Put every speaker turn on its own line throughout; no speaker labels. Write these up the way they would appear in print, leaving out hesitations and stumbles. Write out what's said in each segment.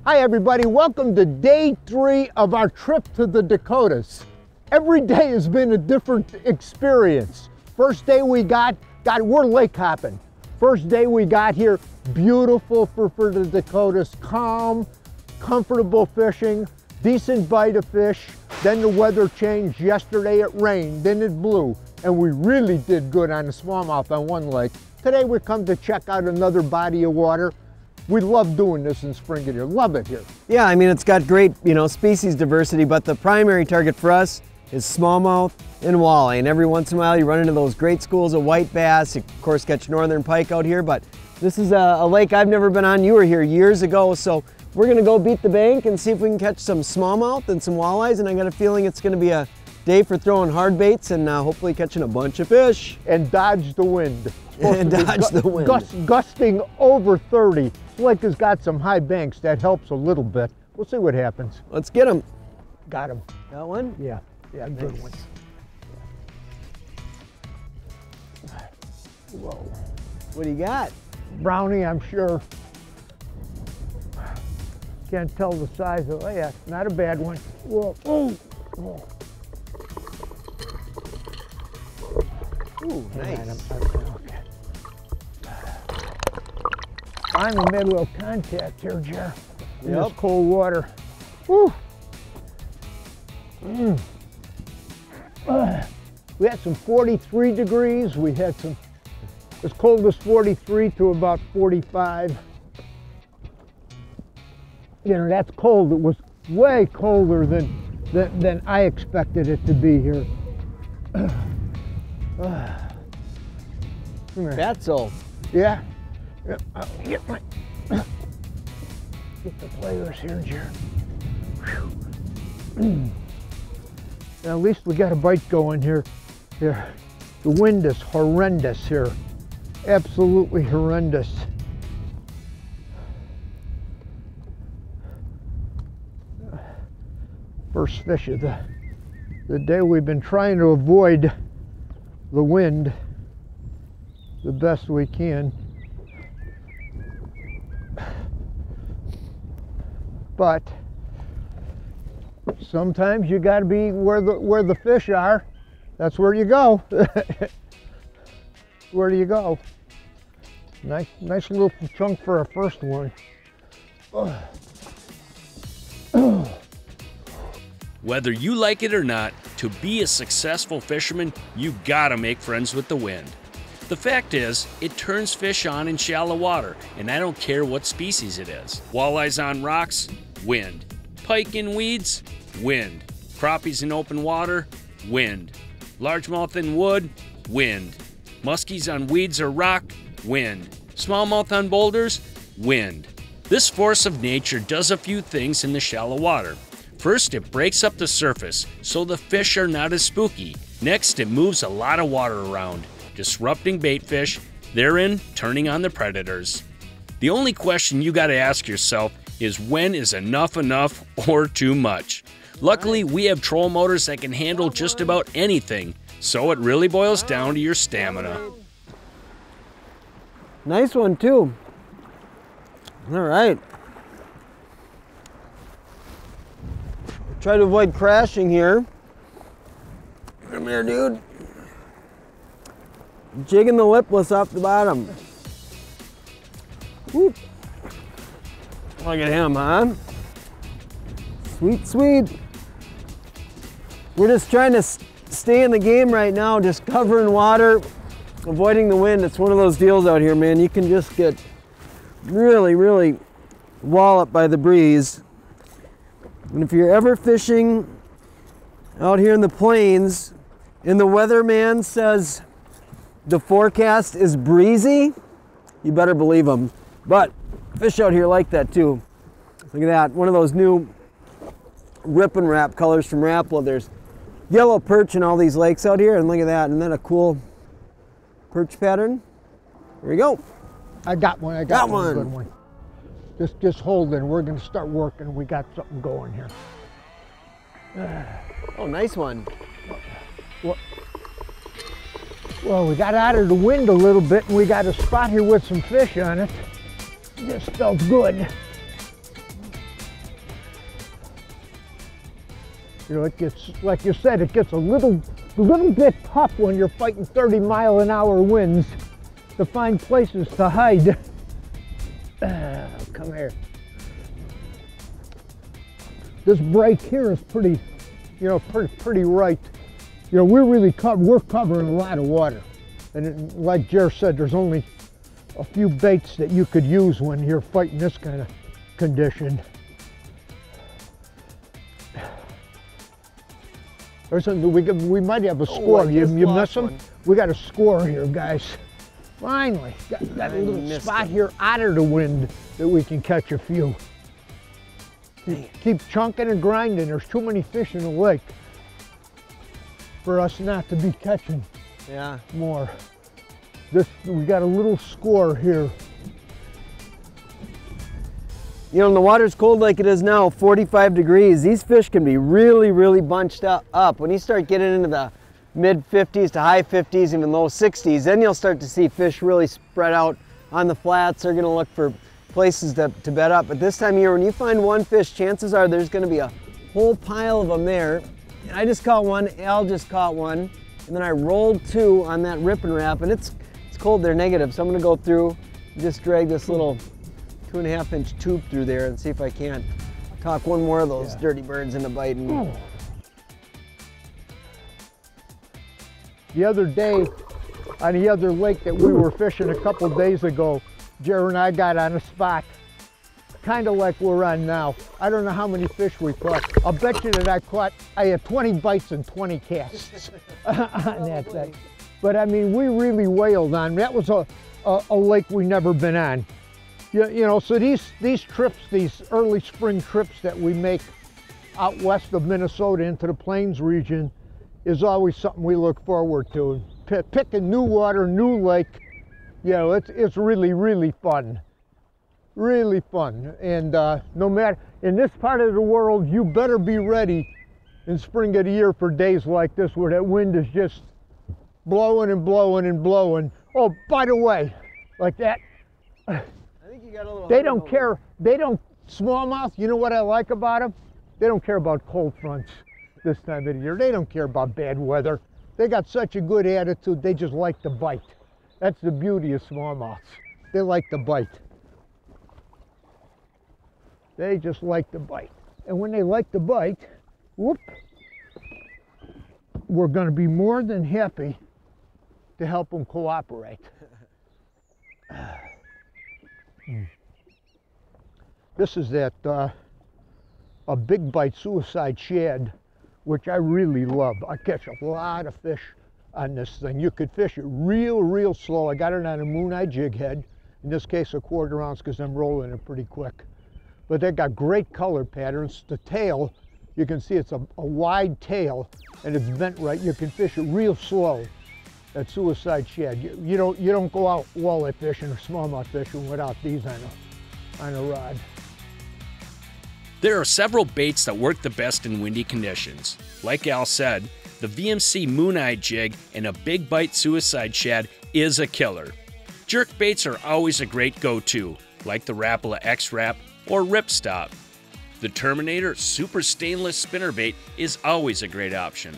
Hi everybody, welcome to day 3 of our trip to the Dakotas. Every day has been a different experience. First day we we're lake hopping. First day we got here, beautiful for the Dakotas, calm, comfortable fishing, decent bite of fish. Then the weather changed. Yesterday it rained, then it blew, and we really did good on the smallmouth on one lake. Today we come to check out another body of water. We love doing this in spring here, love it here.
Yeah, I mean, it's got great, species diversity, but the primary target for us is smallmouth and walleye. And every once in a while you run into those great schools of white bass. You, of course, catch northern pike out here, but this is a lake I've never been on. You were here years ago, so we're gonna go beat the bank and see if we can catch some smallmouth and some walleyes, and I got a feeling it's gonna be a day for throwing hard baits and hopefully catching a bunch of fish.
And dodge the wind.
And dodge the wind.
Gusting over 30. This lake has got some high banks. That helps a little bit. We'll see what happens.
Let's get them.
Got him.
Got one?
Yeah,
nice.
Good one. Whoa.
What do you got?
Brownie, I'm sure. Can't tell the size of it. Oh yeah, not a bad one. Whoa. Oh. Oh.
Ooh, nice.
Okay. Finally made a little contact here, Jer, in this cold water. Woo. We had some 43 degrees. We had some as cold as 43 to about 45. That's cold. It was way colder than I expected it to be here.
That's all.
Yeah. I'll get the players here, Jared. Now, at least we got a bite going here. The wind is horrendous here. Absolutely horrendous. First fish of the day. We've been trying to avoid the wind the best we can. But sometimes you got to be where the fish are. That's where you go. Where do you go? Nice little chunk for a first one.
Whether you like it or not, to be a successful fisherman, you gotta make friends with the wind. The fact is, it turns fish on in shallow water, and I don't care what species it is. Walleyes on rocks, wind. Pike in weeds, wind. Crappies in open water, wind. Largemouth in wood, wind. Muskies on weeds or rock, wind. Smallmouth on boulders, wind. This force of nature does a few things in the shallow water. First, it breaks up the surface, so the fish are not as spooky. Next, it moves a lot of water around, disrupting baitfish, therein turning on the predators. The only question you gotta ask yourself is when is enough or too much? Luckily, we have troll motors that can handle just about anything, so it really boils down to your stamina.
Nice one too. All right. Try to avoid crashing here. Come here, dude. Jigging the lipless off the bottom. Whoop. Look at him, huh? Sweet, sweet. We're just trying to stay in the game right now, just covering water, avoiding the wind. It's one of those deals out here, man. You can just get really, really walloped by the breeze. And if you're ever fishing out here in the plains and the weatherman says the forecast is breezy, you better believe him. But fish out here like that too. Look at that, one of those new rip and wrap colors from Rapala. There's yellow perch in all these lakes out here, and look at that, and then a cool perch pattern. Here we go.
I got one, I got one. Good one. Just hold it. We're going to start working. We got something going here.
Oh, nice one.
Well, we got out of the wind a little bit, and we got a spot here with some fish on it. This felt good. You know, it gets, like you said, it gets a little bit tough when you're fighting 30-mile-an-hour winds to find places to hide. Come here. This break here is pretty, you know, pretty right. You know, we're covering a lot of water. And like Jer said, there's only a few baits that you could use when you're fighting this kind of condition. We might have a score. You miss them? We got a score here, guys. Finally, got a little spot here out of the wind that we can catch a few. Keep chunking and grinding. There's too many fish in the lake for us not to be catching more. We got a little score here.
You know, when the water's cold like it is now, 45 degrees, these fish can be really, really bunched up. When you start getting into the mid 50s to high 50s, even low 60s, then you'll start to see fish really spread out on the flats. They're gonna look for places to bed up. But this time of year, when you find one fish, chances are there's gonna be a whole pile of them there. And I just caught one, Al just caught one, and then I rolled two on that rip and wrap, and it's cold, they're negative. So I'm gonna go through and just drag this little 2.5-inch tube through there and see if I can't talk one more of those dirty birds into biting.
The other day, on the other lake that we were fishing a couple days ago, Jared and I got on a spot, kind of like we're on now. I don't know how many fish we caught. I'll bet you that I had 20 bites and 20 casts on that thing. But I mean, we really wailed on. That was a lake we never been on. You know, so these trips, these early spring trips that we make out west of Minnesota into the Plains region is always something we look forward to. Picking new water, new lake, you know, it's really, really fun. Really fun. And no matter, in this part of the world, you better be ready in spring of the year for days like this where that wind is just blowing and blowing and blowing. Oh, by the way, like that, they don't care, smallmouth, you know what I like about them? They don't care about cold fronts this time of the year. They don't care about bad weather. They got such a good attitude, they just like to bite. That's the beauty of smallmouths. They like to bite. They just like to bite. And when they like to bite, whoop, we're gonna be more than happy to help them cooperate. This is that a big bite suicide shad, which I really love. I catch a lot of fish on this thing. You could fish it real slow. I got it on a moon-eye jig head. In this case, a 1/4 ounce because I'm rolling it pretty quick. But they got great color patterns. The tail, you can see it's a wide tail and it's bent right. You can fish it real slow. That suicide shad. You don't go out walleye fishing or smallmouth fishing without these on a rod.
There are several baits that work the best in windy conditions. Like Al said, the VMC Moon-Eye Jig and a Big Bite Suicide Shad is a killer. Jerk baits are always a great go-to, like the Rapala X-Rap or Ripstop. The Terminator Super Stainless Spinnerbait is always a great option.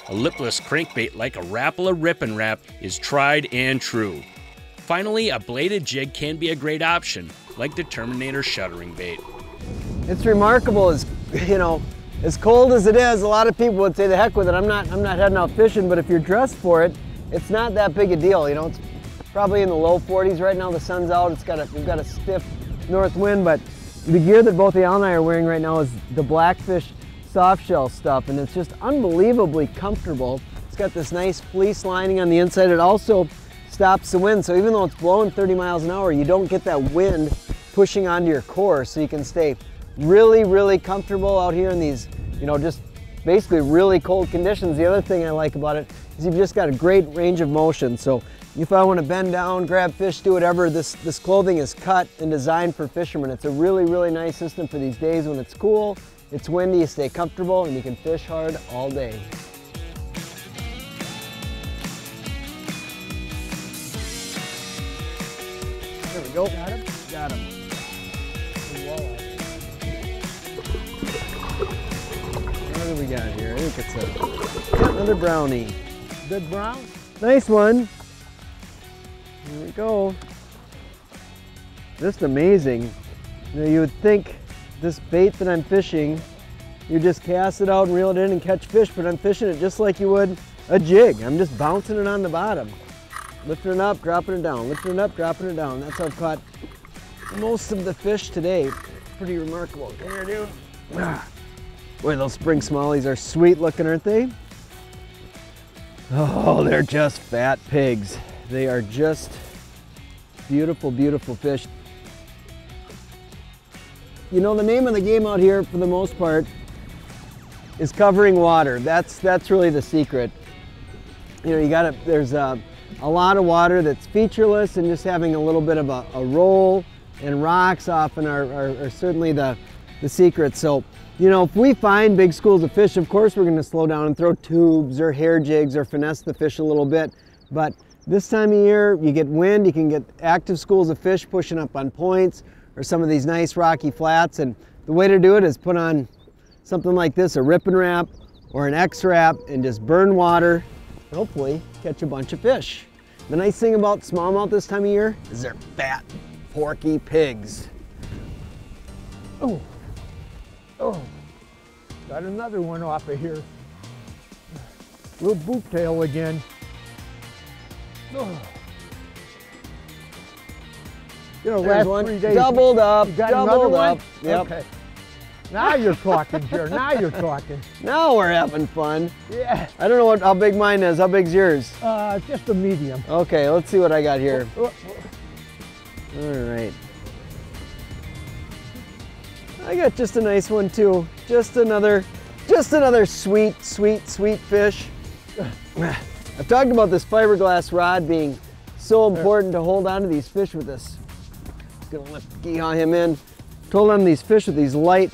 A lipless crankbait like a Rapala Rip and Wrap is tried and true. Finally, a bladed jig can be a great option, like the Terminator Shuttering Bait.
It's remarkable, as you know, as cold as it is, a lot of people would say the heck with it, I'm not heading out fishing, but if you're dressed for it, it's not that big a deal. You know, it's probably in the low 40s right now, the sun's out, we've got a stiff north wind, but the gear that both Al and I are wearing right now is the Blackfish soft shell stuff, and it's just unbelievably comfortable. It's got this nice fleece lining on the inside. It also stops the wind, so even though it's blowing 30 miles an hour, you don't get that wind pushing onto your core, so you can stay really comfortable out here in these, you know, just basically really cold conditions. The other thing I like about it is you've just got a great range of motion. So if I want to bend down, grab fish, do whatever, this clothing is cut and designed for fishermen. It's a really nice system for these days when it's cool, it's windy, you stay comfortable, and you can fish hard all day. There we go. Got him? Got him. There What do we got here? I think it's yeah, another brownie.
Big brown?
Nice one. Here we go. Just amazing. You know, you would think this bait that I'm fishing, you just cast it out and reel it in and catch fish, but I'm fishing it just like you would a jig. I'm just bouncing it on the bottom. Lifting it up, dropping it down, lifting it up, dropping it down. That's how I've caught most of the fish today. Pretty remarkable. Come here, dude. Boy, those spring smallies are sweet looking, aren't they? Oh, they're just fat pigs. They are just beautiful, beautiful fish. You know, the name of the game out here, for the most part, is covering water. That's really the secret. You know, there's a lot of water that's featureless, and just having a little bit of a roll and rocks often are certainly the secret. So, you know, if we find big schools of fish, of course we're gonna slow down and throw tubes or hair jigs or finesse the fish a little bit. But this time of year, you get wind, you can get active schools of fish pushing up on points or some of these nice rocky flats. And the way to do it is put on something like this, a rip and wrap or an X wrap, and just burn water, and hopefully catch a bunch of fish. The nice thing about smallmouth this time of year is they're fat, porky pigs.
Oh, oh, got another one off of here. Little boot tail again. Oh. You know,
There's
last 3 days.
Doubled up,
you got
doubled
another
up.
one?
Yep.
Okay. Now you're talking, Jer. Now you're talking.
Now we're having fun.
Yeah.
I don't know how big mine is. How big's yours?
Just a medium.
Okay, let's see what I got here.
Oh.
All right. I got just a nice one too. Just another sweet, sweet, sweet fish. I've talked about this fiberglass rod being so important to hold on to these fish with this. Gonna lift him in. Hold on to these fish with these light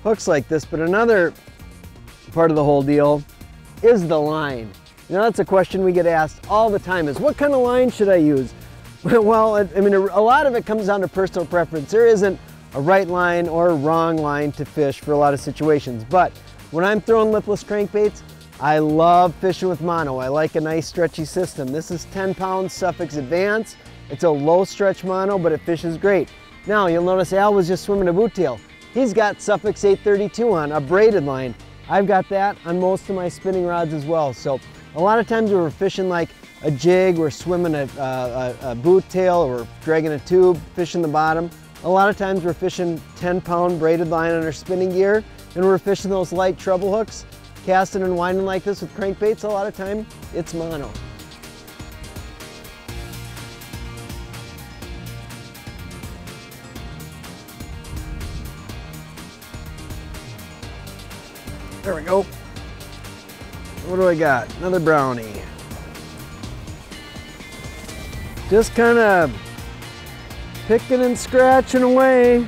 hooks like this, but another part of the whole deal is the line. You know, that's a question we get asked all the time, is what kind of line should I use? Well, I mean, a lot of it comes down to personal preference. There isn't a right line or a wrong line to fish for a lot of situations, but when I'm throwing lipless crankbaits, I love fishing with mono. I like a nice stretchy system. This is 10-pound Suffix Advance. It's a low stretch mono, but it fishes great. Now you'll notice Al was just swimming a boot tail. He's got Suffix 832 on, a braided line. I've got that on most of my spinning rods as well. So a lot of times we're fishing like a jig, we're swimming a boot tail, or we're dragging a tube, fishing the bottom. A lot of times we're fishing 10-pound braided line on our spinning gear, and we're fishing those light treble hooks, casting and winding like this with crankbaits. A lot of time it's mono. There we go. What do I got? Another brownie. Just kind of picking and scratching away.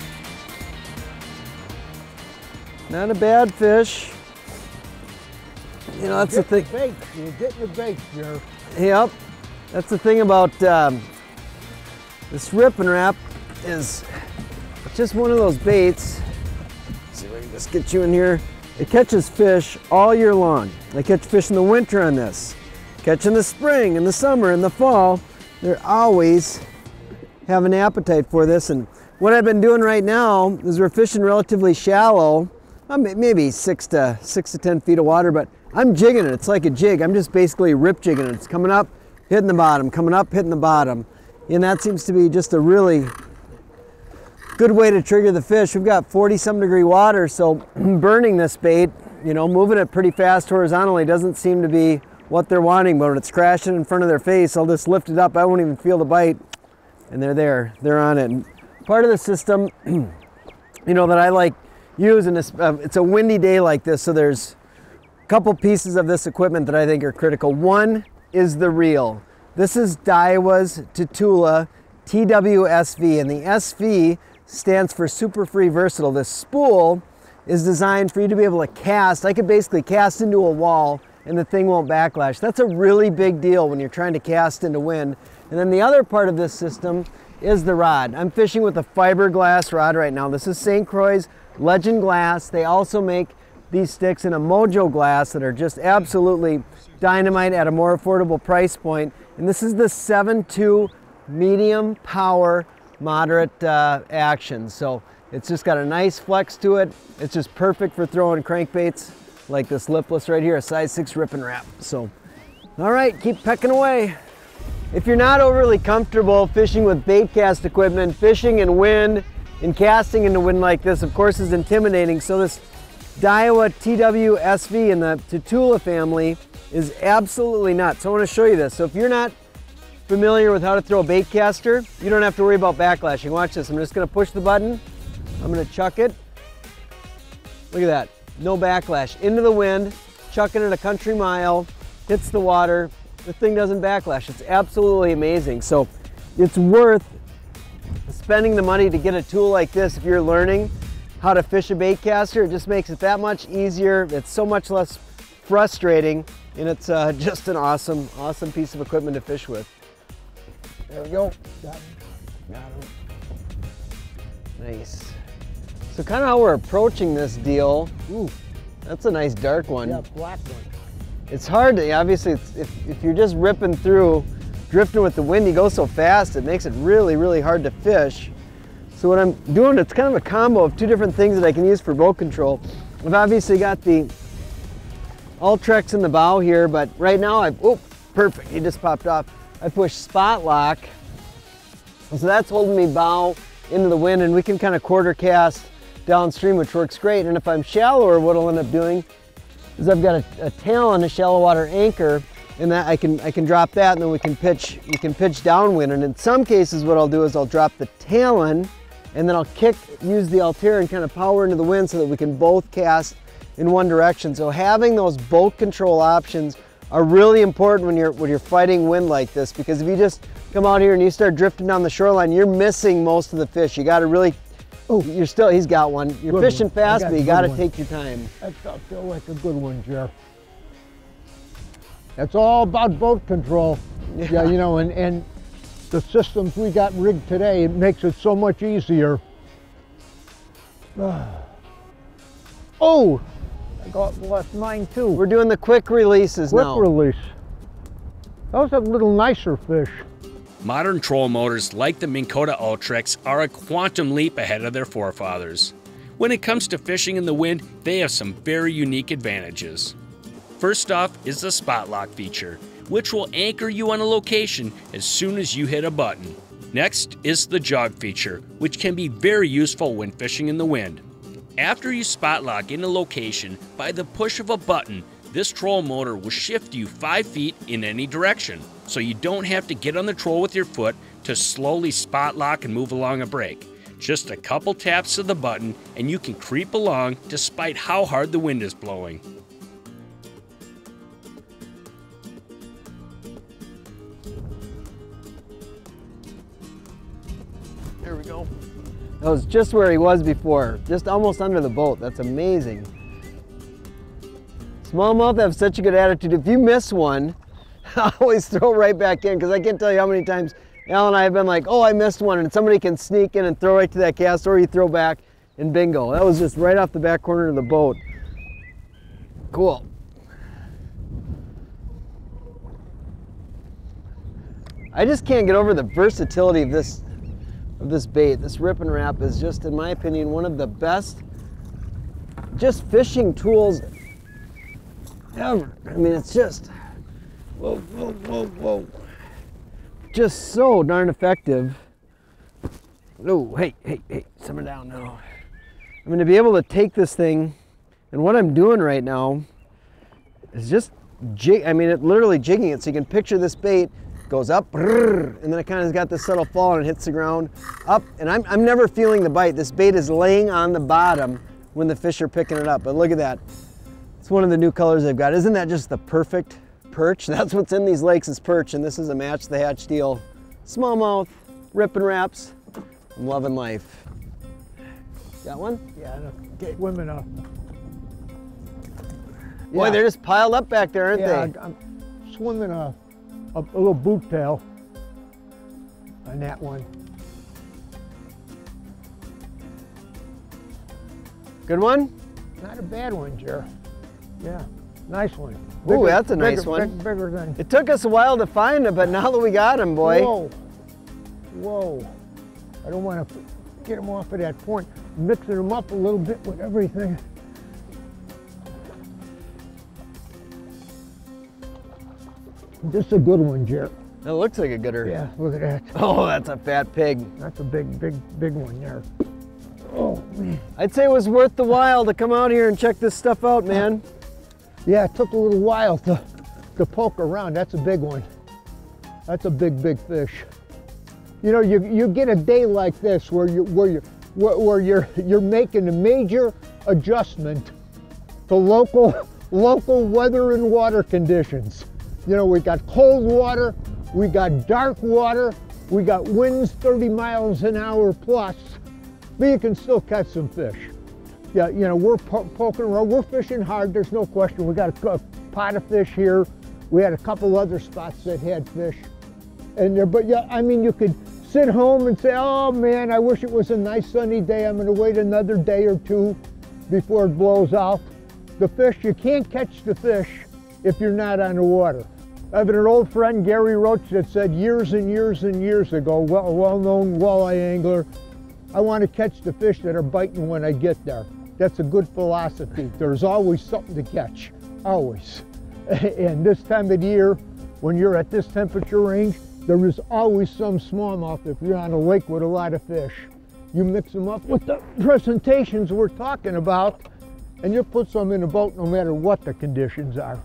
Not a bad fish. You know, that's the thing.
You're getting the bait, Jer.
Yep. That's the thing about this rip and wrap, is it's just one of those baits. Let's see if I can just get you in here. It catches fish all year long. I catch fish in the winter on this. Catch in the spring, in the summer, in the fall. They're always have an appetite for this. And what I've been doing right now is we're fishing relatively shallow, maybe 6 to 10 feet of water, but I'm jigging it. It's like a jig. I'm just basically rip jigging it. It's coming up, hitting the bottom, coming up, hitting the bottom. And that seems to be just a really good way to trigger the fish. We've got 40-some degree water, so burning this bait, you know, moving it pretty fast horizontally doesn't seem to be what they're wanting, but when it's crashing in front of their face, I'll just lift it up. I won't even feel the bite, and they're there. They're on it. And part of the system, you know, that I like using is, it's a windy day like this, so there's a couple pieces of this equipment that I think are critical. One is the reel. This is Daiwa's Tatula TWSV, and the SV stands for Super Free Versatile. This spool is designed for you to be able to cast. I could basically cast into a wall and the thing won't backlash. That's a really big deal when you're trying to cast into wind. And then the other part of this system is the rod. I'm fishing with a fiberglass rod right now. This is St. Croix's Legend Glass. They also make these sticks in a Mojo glass that are just absolutely dynamite at a more affordable price point. And this is the 7.2 medium power moderate action. So it's just got a nice flex to it. It's just perfect for throwing crankbaits like this lipless right here, a size 6 rip and wrap. So, all right, keep pecking away. If you're not overly comfortable fishing with bait cast equipment, fishing in wind and casting into wind like this, of course, is intimidating. So this Daiwa TWSV in the Tatula family is absolutely nuts. So I want to show you this. So if you're not familiar with how to throw a bait caster, you don't have to worry about backlashing. Watch this. I'm just going to push the button. I'm going to chuck it. Look at that. No backlash. Into the wind, chucking it a country mile, hits the water. The thing doesn't backlash. It's absolutely amazing. So it's worth spending the money to get a tool like this if you're learning how to fish a bait caster. It just makes it that much easier. It's so much less frustrating, and it's just an awesome, awesome piece of equipment to fish with. There we go. Got him. Nice. So kind of how we're approaching this deal. Ooh, that's a nice dark one.
Yeah, black one.
It's hard to, obviously, if you're just ripping through, drifting with the wind, you go so fast, it makes it really, really hard to fish. So what I'm doing, it's kind of a combo of two different things that I can use for boat control. I've obviously got the Ultrex in the bow here, but right now oh, perfect, he just popped off. I push spot lock, so that's holding me bow into the wind, and we can kind of quarter cast downstream, which works great. And if I'm shallower, what I'll end up doing is I've got a talon, a shallow water anchor, and that I can drop that, and then we can pitch downwind. And in some cases, what I'll do is I'll drop the talon, and then I'll use the Altera and kind of power into the wind so that we can both cast in one direction. So having those boat control options are really important when you're fighting wind like this, because if you just come out here and you start drifting down the shoreline, you're missing most of the fish. You got to really, he's got one. You're fishing fast, but you got to take your time.
That feel like a good one, Jer. It's all about boat control. Yeah, you know, and the systems we got rigged today, it makes it so much easier. Oh, I lost mine too.
We're doing the quick releases now.
Quick release. Those are little nicer fish.
Modern troll motors like the Minn Kota Ultrex are a quantum leap ahead of their forefathers. When it comes to fishing in the wind, they have some very unique advantages. First off is the spot lock feature, which will anchor you on a location as soon as you hit a button. Next is the jog feature, which can be very useful when fishing in the wind. After you spot lock in a location, by the push of a button, this troll motor will shift you 5 feet in any direction, so you don't have to get on the troll with your foot to slowly spot lock and move along a break. Just a couple taps of the button and you can creep along despite how hard the wind is blowing.
There we go. That was just where he was before, just almost under the boat. That's amazing. Smallmouth have such a good attitude. If you miss one, I always throw right back in, because I can't tell you how many times Al and I have been like, oh, I missed one, and somebody can sneak in and throw right to that cast, or you throw back and bingo. That was just right off the back corner of the boat. Cool. I just can't get over the versatility of this bait. This rip and wrap is just, in my opinion, one of the best just fishing tools ever. I mean, it's just, whoa, whoa, whoa, whoa. Just so darn effective. Oh, hey, simmer down now. I'm going to be able to take this thing, and what I'm doing right now is just it literally jigging it. So you can picture this bait goes up, and then it kind of got this subtle fall and it hits the ground up, and I'm never feeling the bite. This bait is laying on the bottom when the fish are picking it up. But look at that. It's one of the new colors they've got. Isn't that just the perfect perch? That's what's in these lakes is perch, and this is a match the hatch deal. Smallmouth, rip and wraps. I'm loving life. Got one?
Yeah, get women up.
Boy, they're just piled up back there, aren't they?
I'm swimming a little boot tail on that one.
Good one?
Not a bad one, Jer. Yeah, nice one.
Ooh, that's a nice one.
Bigger than.
It took us a while to find it, but now that we got him, boy.
Whoa, whoa. I don't want to get him off of that point. Mixing them up a little bit with everything. This is a good one, Jer.
That looks like a gooder.
Yeah, look at that.
Oh, that's a fat pig.
That's a big one there. Oh, man.
I'd say it was worth the while to come out here and check this stuff out, man.
Yeah, it took a little while to poke around. That's a big one. That's a big fish. You know, you get a day like this where you're making a major adjustment to local weather and water conditions. You know, we got cold water, we got dark water, we got winds 30 miles an hour plus, but you can still catch some fish. Yeah, you know, we're poking around, we're fishing hard, there's no question. We got a pot of fish here. We had a couple other spots that had fish in there, but yeah, I mean, you could sit home and say, oh man, I wish it was a nice sunny day. I'm gonna wait another day or two before it blows out. The fish, you can't catch the fish if you're not on the water. I have an old friend, Gary Roach, that said years and years and years ago, well-known walleye angler, I want to catch the fish that are biting when I get there. That's a good philosophy. There's always something to catch, always. And this time of the year, when you're at this temperature range, there is always some smallmouth if you're on a lake with a lot of fish. You mix them up with the presentations we're talking about, and you put some in a boat no matter what the conditions are.